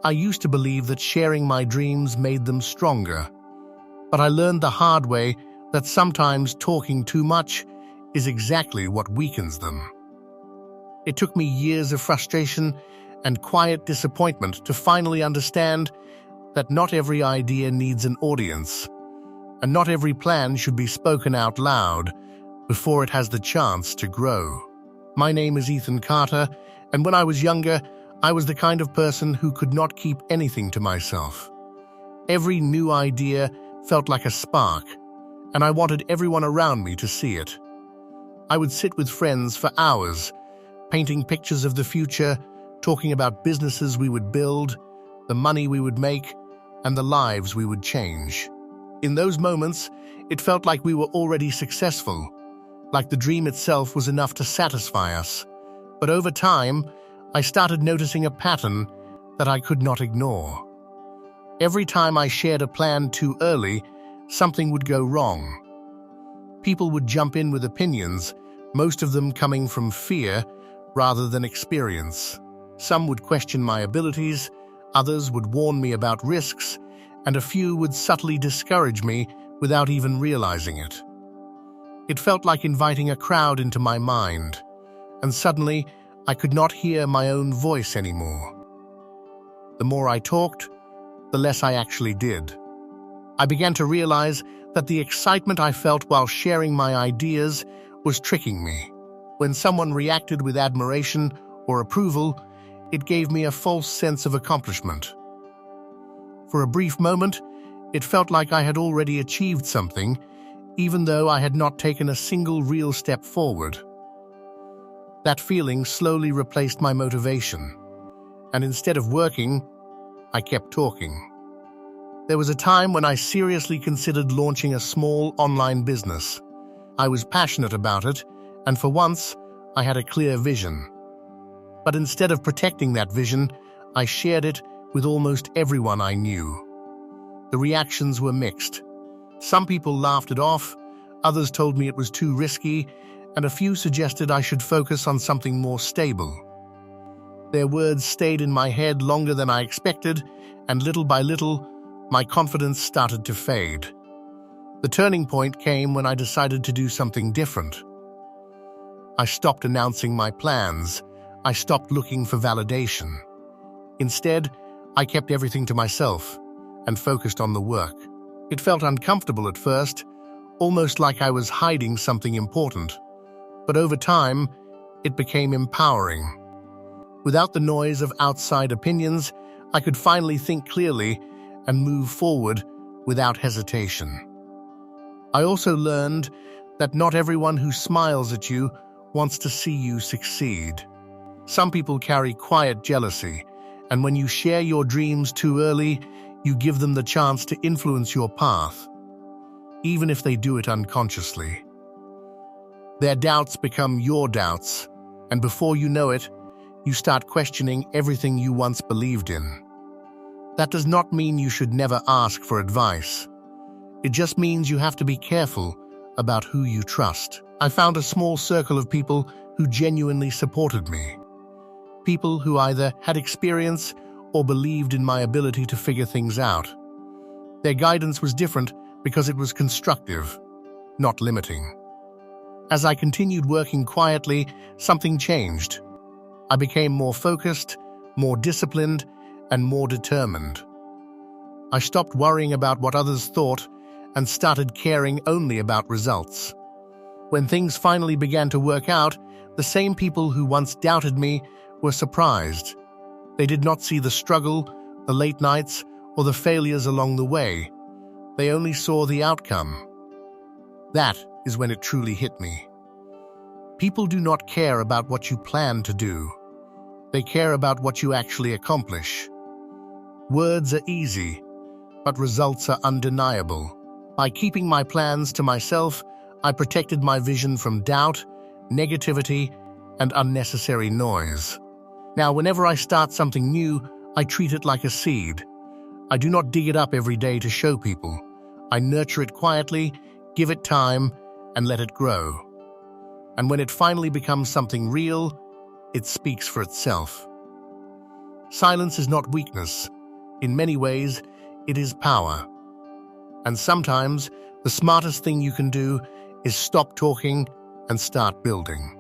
I used to believe that sharing my dreams made them stronger, but I learned the hard way that sometimes talking too much is exactly what weakens them. It took me years of frustration and quiet disappointment to finally understand that not every idea needs an audience, and not every plan should be spoken out loud before it has the chance to grow. My name is Ethan Carter, and when I was younger, I was the kind of person who could not keep anything to myself. Every new idea felt like a spark, and I wanted everyone around me to see it. I would sit with friends for hours, painting pictures of the future, talking about businesses we would build, the money we would make, and the lives we would change. In those moments, it felt like we were already successful, like the dream itself was enough to satisfy us. But over time, I started noticing a pattern that I could not ignore. Every time I shared a plan too early, something would go wrong. People would jump in with opinions, most of them coming from fear rather than experience. Some would question my abilities, others would warn me about risks, and a few would subtly discourage me without even realizing it. It felt like inviting a crowd into my mind, and suddenly I could not hear my own voice anymore. The more I talked, the less I actually did. I began to realize that the excitement I felt while sharing my ideas was tricking me. When someone reacted with admiration or approval, it gave me a false sense of accomplishment. For a brief moment, it felt like I had already achieved something, even though I had not taken a single real step forward. That feeling slowly replaced my motivation, and instead of working, I kept talking. There was a time when I seriously considered launching a small online business. I was passionate about it, and for once, I had a clear vision. But instead of protecting that vision, I shared it with almost everyone I knew. The reactions were mixed. Some people laughed it off, others told me it was too risky, and a few suggested I should focus on something more stable. Their words stayed in my head longer than I expected, and little by little, my confidence started to fade. The turning point came when I decided to do something different. I stopped announcing my plans. I stopped looking for validation. Instead, I kept everything to myself and focused on the work. It felt uncomfortable at first, almost like I was hiding something important. But over time, it became empowering. Without the noise of outside opinions, I could finally think clearly and move forward without hesitation. I also learned that not everyone who smiles at you wants to see you succeed. Some people carry quiet jealousy, and when you share your dreams too early, you give them the chance to influence your path, even if they do it unconsciously. Their doubts become your doubts, and before you know it, you start questioning everything you once believed in. That does not mean you should never ask for advice. It just means you have to be careful about who you trust. I found a small circle of people who genuinely supported me. People who either had experience or believed in my ability to figure things out. Their guidance was different because it was constructive, not limiting. As I continued working quietly, something changed. I became more focused, more disciplined, and more determined. I stopped worrying about what others thought and started caring only about results. When things finally began to work out, the same people who once doubted me were surprised. They did not see the struggle, the late nights, or the failures along the way. They only saw the outcome. That is when it truly hit me. People do not care about what you plan to do. They care about what you actually accomplish. Words are easy, but results are undeniable. By keeping my plans to myself, I protected my vision from doubt, negativity, and unnecessary noise. Now, whenever I start something new, I treat it like a seed. I do not dig it up every day to show people. I nurture it quietly, give it time, and let it grow. And when it finally becomes something real, it speaks for itself. Silence is not weakness. In many ways, it is power. And sometimes, the smartest thing you can do is stop talking and start building.